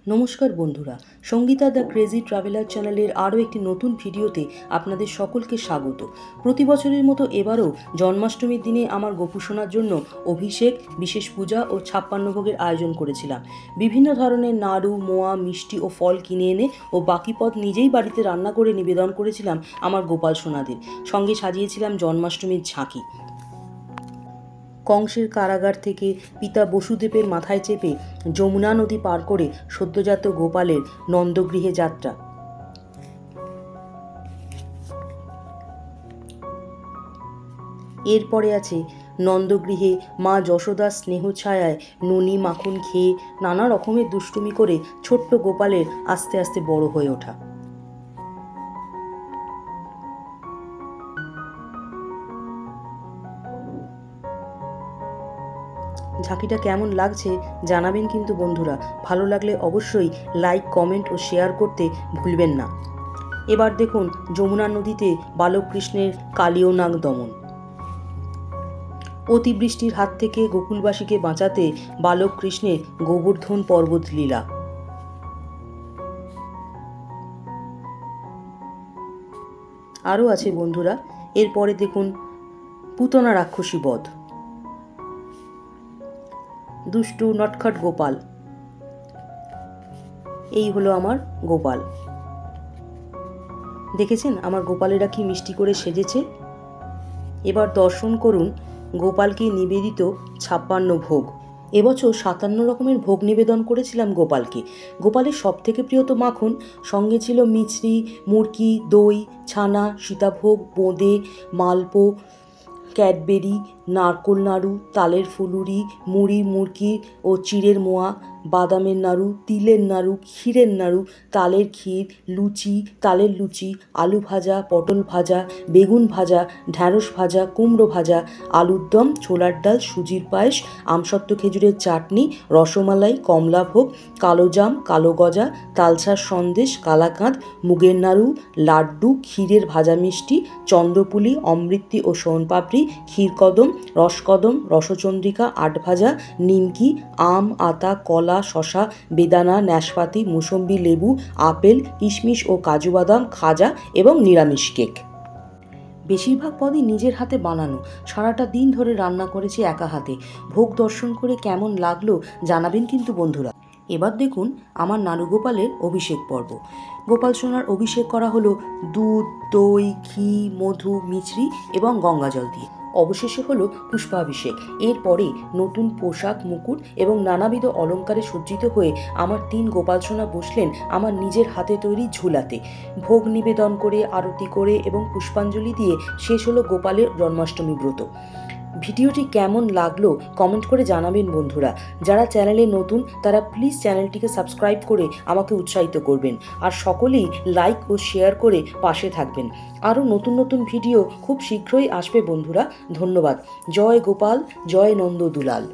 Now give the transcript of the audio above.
নমস্কার বন্ধুরা, Sangeeta the crazy traveller চ্যানেলের আরও একটি নতুন ভিডিওতে আপনাদের সকলকে স্বাগত। প্রতি বছরের মতো এবারও জন্মাষ্টমীর দিনে আমার গোপুসোনার জন্য অভিষেক, বিশেষ পূজা ও 56 ভোগের আয়োজন করেছিলাম। বিভিন্ন ধরনের নাড়ু, মোয়া, মিষ্টি ও ফল কিনে এনে ও বাকি পদ নিজেই বাড়িতে রান্না করে নিবেদন করেছিলাম আমার গোপাল সোনাদের। সঙ্গে সাজিয়েছিলাম জন্মাষ্টমীর ঝাঁকি। কংসের কারাগার থেকে পিতা বসুদেবের মাথায় চেপে যমুনা নদী পার করে সদ্যজাত গোপালের নন্দগৃহে যাত্রা। এরপরে আছে নন্দগৃহে মা যশোদার স্নেহছায়ায় ননি মাখন খেয়ে নানা রকমের দুষ্টুমি করে ছোট্ট গোপালের আস্তে আস্তে বড় হয়ে ওঠা। ঝাঁকিটা কেমন লাগছে জানাবেন কিন্তু বন্ধুরা। ভালো লাগলে অবশ্যই লাইক, কমেন্ট ও শেয়ার করতে ভুলবেন না। এবার দেখুন যমুনা নদীতে বালক কৃষ্ণের কালীয় নাগ দমন। অতিবৃষ্টির হাত থেকে গোকুলবাসীকে বাঁচাতে বালক কৃষ্ণের গোবর্ধন পর্বত লীলা। আরও আছে বন্ধুরা, এরপরে দেখুন পুতনা রাক্ষসী বধ। দুষ্টু নটখট গোপাল। এই হলো আমার গোপাল। দেখেছেন আমার গোপালেরা কি মিষ্টি করে সেজেছে। এবার দর্শন করুন গোপালকে নিবেদিত 56 ভোগ। এবছর 57 রকমের ভোগ নিবেদন করেছিলাম গোপালকে। গোপালের সব থেকে প্রিয় তো মাখন, সঙ্গে ছিল মিছরি, মুরকি, দই, ছানা, সীতাভোগ, বোঁদে, মালপো, ক্যাডবেরি, নারকোল নাড়ু, তালের ফুলুরি, মুড়ি, মুরকি ও চিড়ের মোয়া, বাদামের নাড়ু, তিলের নাড়ু, ক্ষীরের নাড়ু, তালের ক্ষীর, লুচি, তালের লুচি, আলু ভাজা, পটল ভাজা, বেগুন ভাজা, ঢ্যাঁড়স ভাজা, কুমড়ো ভাজা, আলুর দম, ছোলার ডাল, সুজির পায়েস, আমসত্ত্ব খেজুরের চাটনি, রসমালাই, কমলাভোগ, কালো জাম, কালো গজা, তালসার সন্দেশ, কালাকাঁদ, মুগের নাড়ু, লাড্ডু, ক্ষীরের ভাজা মিষ্টি, চন্দ্রপুলি, অমৃতি ও সোনপাপড়ি, ক্ষীরকদম, রসকদম, রসচন্দ্রিকা, আটভাজা, নিমকি, আম, আতা, কলা, শশা, বেদানা, নাশপাতি, মুসম্বি, লেবু, আপেল, কিশমিশ ও কাজু বাদাম, খাজা এবং নিরামিষ কেক। বেশিরভাগ পদই নিজের হাতে বানানো। সারাটা দিন ধরে রান্না করেছি একা হাতে। ভোগ দর্শন করে কেমন লাগলো জানাবেন কিন্তু বন্ধুরা। এবার দেখুন আমার নাড়ু গোপালের অভিষেক পর্ব। গোপাল সোনার অভিষেক করা হলো দুধ, দই, ঘি, মধু, মিছরি এবং গঙ্গাজল দিয়ে। অবশেষে হলো পুষ্পাভিষেক। এরপরে নতুন পোশাক, মুকুট এবং নানাবিধ অলঙ্কারে সজ্জিত হয়ে আমার 3 গোপাল সোনা বসলেন আমার নিজের হাতে তৈরি ঝুলাতে। ভোগ নিবেদন করে, আরতি করে এবং পুষ্পাঞ্জলি দিয়ে শেষ হলো গোপালের জন্মাষ্টমী ব্রত। ভিডিওটি কেমন লাগলো কমেন্ট করে জানাবেন বন্ধুরা। যারা চ্যানেলে নতুন তারা প্লিজ চ্যানেলটিকে সাবস্ক্রাইব করে আমাকে উৎসাহিত করবেন, আর সকলেই লাইক ও শেয়ার করে পাশে থাকবেন। আরও নতুন নতুন ভিডিও খুব শীঘ্রই আসবে বন্ধুরা। ধন্যবাদ। জয় গোপাল, জয় নন্দ দুলাল।